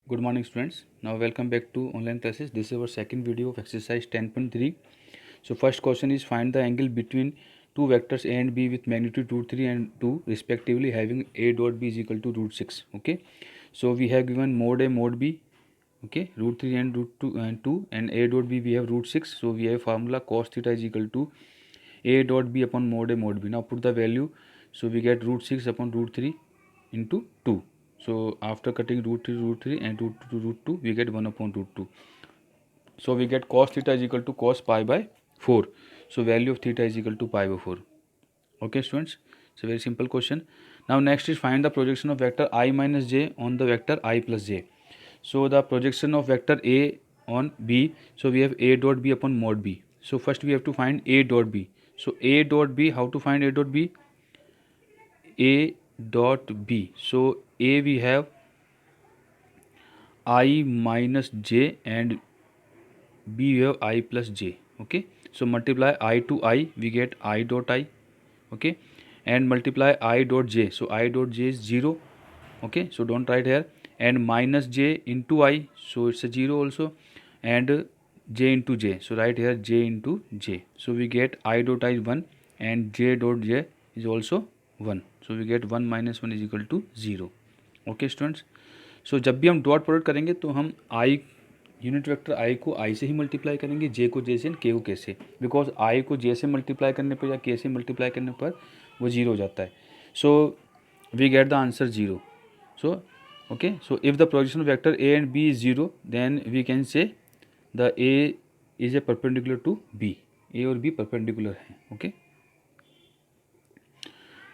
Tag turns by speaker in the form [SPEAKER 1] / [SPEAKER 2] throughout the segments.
[SPEAKER 1] Good morning students. Now welcome back to online classes. This is our second video of exercise 10.3. So first question is find the angle between two vectors A and B with magnitude root 3 and 2 respectively having A dot B is equal to root 6. Okay. So we have given mode A, mode B. Okay. Root 3 and root 2 and A dot B we have root 6. So we have formula cos theta is equal to A dot B upon mode A, mode B. Now put the value. So we get root 6 upon root 3 into 2. So after cutting root 3 and root 2 we get 1 upon root 2. So we get cos theta is equal to cos pi by 4. So value of theta is equal to pi by 4. Okay students, it's a very simple question. Now next is find the projection of vector I minus j on the vector I plus j. So the projection of vector A on B, so we have A dot B upon mod B. So first we have to find A dot B. So A dot B, how to find A dot B? A dot B. So A we have I minus j and B we have I plus j. Okay, so multiply I to I, we get I dot I. Okay, and multiply I dot j, so I dot j is 0. Okay, so don't write here, and minus j into I, so it's a 0 also, and j into j, so write here j into j. So we get I dot I is 1 and j dot j is also 1. So we get 1 minus 1 is equal to 0. Okay students, so जब भी हम dot product करेंगे तो हम I unit vector आई को आई से ही multiply करेंगे, जे को जे से, के को के से, बिकॉज आई को जे से मल्टीप्लाई करने पर या के से मल्टीप्लाई करने पर वो जीरो हो जाता है. So we get the answer zero. So okay, so if the projection vector A and B is zero then we can say the A is a perpendicular to B. A और B perpendicular हैं. Okay,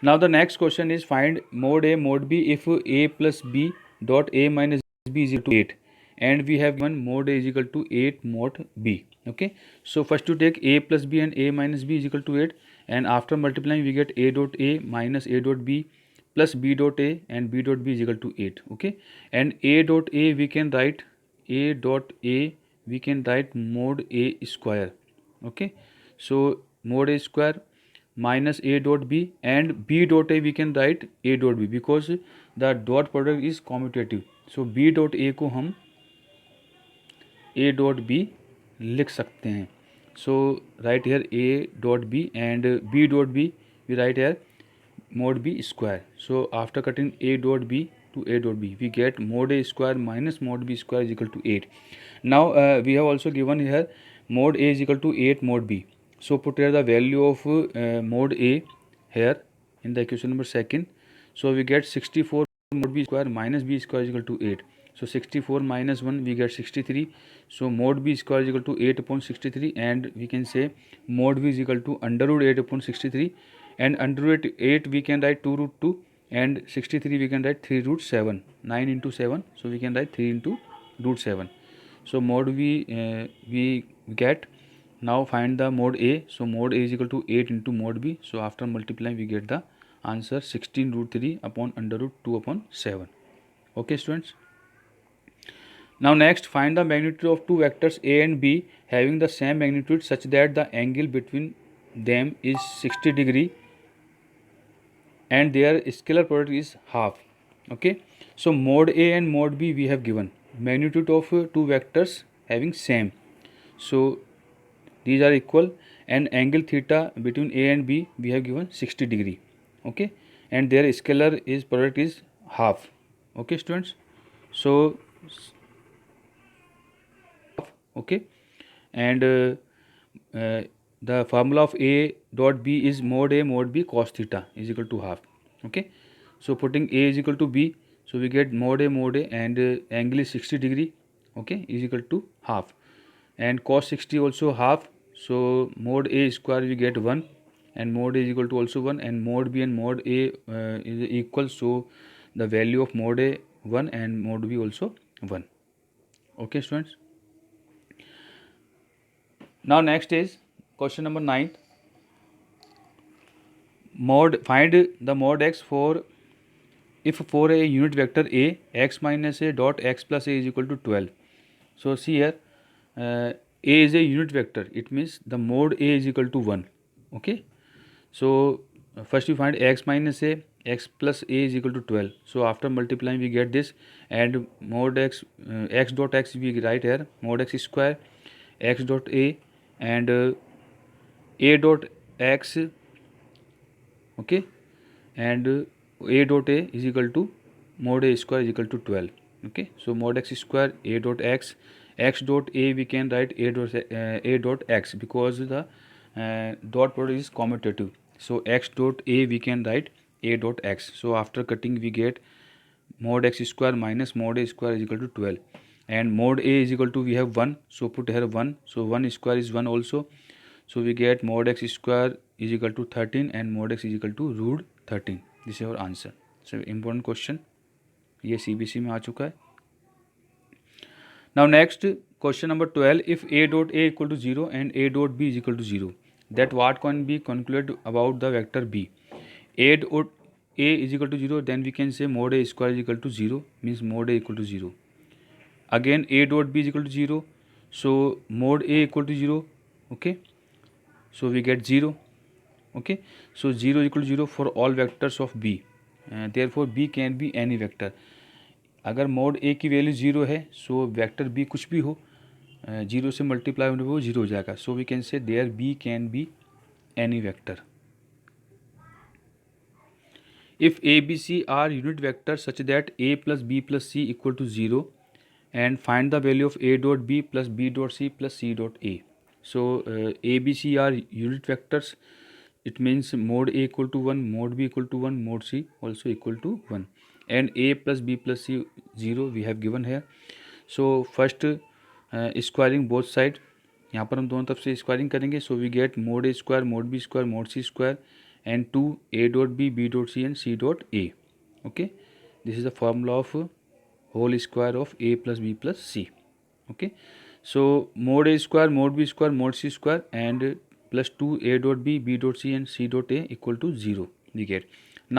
[SPEAKER 1] now the next question is find mode A mode B if A plus B dot A minus B is equal to 8 and we have given mode A is equal to 8 mode B. Okay, so first to take A plus B and A minus B is equal to 8 and after multiplying we get A dot A minus A dot B plus B dot A and B dot B is equal to 8. Okay, and A dot A we can write mode A square. Okay, so mode A square minus A dot B and B dot A we can write A dot B because the dot product is commutative. So B dot A को हम A dot B लिख सकते हैं. So write here A dot B and B dot B we write here mod B square. So after cutting A dot B to A dot B we get mod A square minus mod B square is equal to 8. Now we have also given here mod A is equal to 8 mod B. So put here the value of mod A here in the equation number second. So we get 64 mod B square minus B square is equal to 8. So 64 minus 1 we get 63. So mod B square is equal to 8 upon 63 and we can say mod B is equal to under root 8 upon 63 and under root 8 we can write 2 root 2 and 63 we can write 3 root 7. 9 into 7, so we can write 3 into root 7. So mod we get. Now find the mode A. So mode A is equal to 8 into mode B. So after multiplying we get the answer 16 root 3 upon under root 2 upon 7. Okay students. Now next find the magnitude of two vectors A and B having the same magnitude such that the angle between them is 60 degree and their scalar product is half. Okay, so mode A and mode B we have given magnitude of two vectors having same. So these are equal and angle theta between A and B we have given 60 degree. Okay, and their scalar is product is half. Okay students, so okay, and the formula of A dot B is mod A mod B cos theta is equal to half. Okay, so putting A is equal to B, so we get mod A and angle is 60 degree. Okay, is equal to half and cos 60 also half. So mod A square we get 1 and mod A is equal to also 1 and mod B and mod A is equal, so the value of mod A 1 and mod B also 1. Okay students. Now next is question number 9. Find the mod x for if for a unit vector A x minus a dot x plus a is equal to 12. So see here A is a unit vector, it means the mod A is equal to 1. Okay, so first you find x minus a, x plus a is equal to 12. So after multiplying we get this, and mod x, x dot x we write here mod x square x dot a, and a dot x, okay, and a dot a is equal to mod a square is equal to 12. Okay, so mod x square a dot x, x dot a we can write a dot x because the dot product is commutative. So x dot a we can write a dot x. So after cutting we get mod x square minus mod a square is equal to 12, and mod a is equal to, we have 1, so put here 1, so 1 square is 1 also. So we get mod x square is equal to 13 and mod x is equal to root 13. This is our answer. So important question, ये CBC में आ चुका है. Now next question number 12, if a dot a equal to 0 and a dot b is equal to 0, that what can be concluded about the vector b? A dot a is equal to 0, then we can say mod a square is equal to 0, means mod a equal to 0. Again a dot b is equal to 0, so mod a equal to 0, okay, so we get 0. Okay, so 0 equal to 0 for all vectors of b, therefore b can be any vector. अगर mode ए की value 0 है, so vector B कुछ भी हो, 0 से multiply होने पर वो 0 हो जाएगा. So we can say there be can be any vector. If a b c are unit vector such that a plus b plus c equal to 0 and find the value of a dot b plus b dot c plus c dot a. So a b c are unit vectors. It means mod a equal to 1, mod b equal to 1, mod c also equal to 1, and a plus b plus c 0 we have given here. So first squaring both side, यहाँ पर हम दोनों तरफ से squaring करेंगे. So we get mod a square mod b square mod c square and 2 a dot b dot c and c dot a. Okay, this is the formula of whole square of a plus b plus c. Okay, so mod a square mod b square mod c square and plus 2 a dot b dot c and c dot a equal to 0 we get.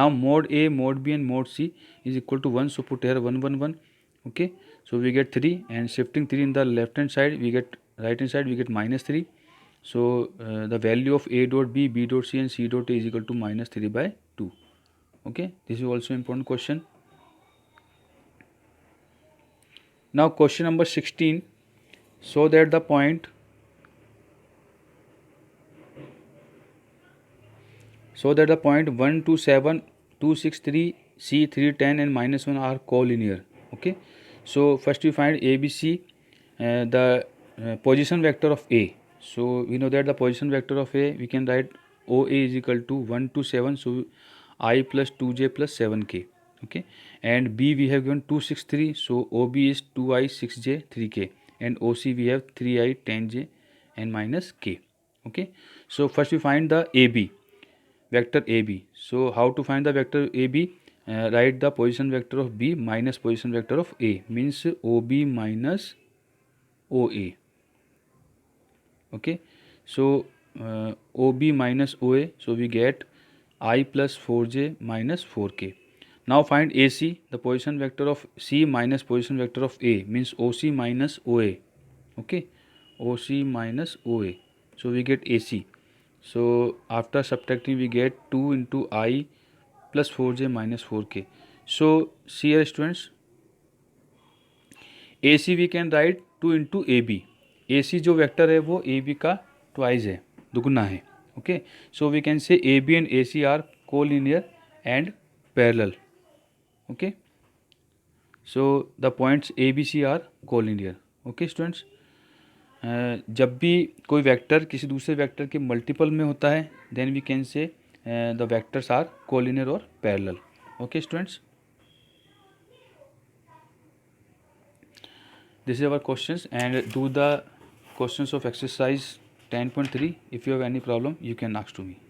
[SPEAKER 1] Now mod a mod b and mod c is equal to 1, so put here 1 1 1. Okay, so we get 3, and shifting 3 in the left hand side we get, right hand side we get minus 3. So the value of a dot b dot c and c dot a is equal to minus 3 by 2. Okay, this is also important question. Now question number 16, so that the point 1 2 7 2 6 3 c 3 10 and minus 1 are collinear. Okay, so first we find ABC, the position vector of A. So we know that the position vector of A we can write OA is equal to 1 to 7, so I plus 2j plus 7k. Okay, and B we have given 2 6 3, so OB is 2i 6j 3k, and OC we have 3i 10j and minus k. Okay, so first we find the AB, vector AB. So how to find the vector AB? Write the position vector of B minus position vector of A, means OB minus OA. Okay, so OB minus OA, so we get I plus 4j minus 4k. Now find AC, the position vector of C minus position vector of A, means OC minus OA. Okay, OC minus OA, so we get AC. So after subtracting we get 2 into I plus 4j minus 4k. So see here students, AC we can write 2 into AB. AC जो vector है वो AB का twice है, दुगुना है. Okay, so we can say AB and AC are collinear and parallel. Okay, so the points A B C are collinear. Okay students, जब भी कोई वेक्टर किसी दूसरे वेक्टर के मल्टीपल में होता है, then we can say the vectors are collinear और parallel. Okay students, this is our questions, and do the questions of exercise 10.3. if you have any problem you can ask to me.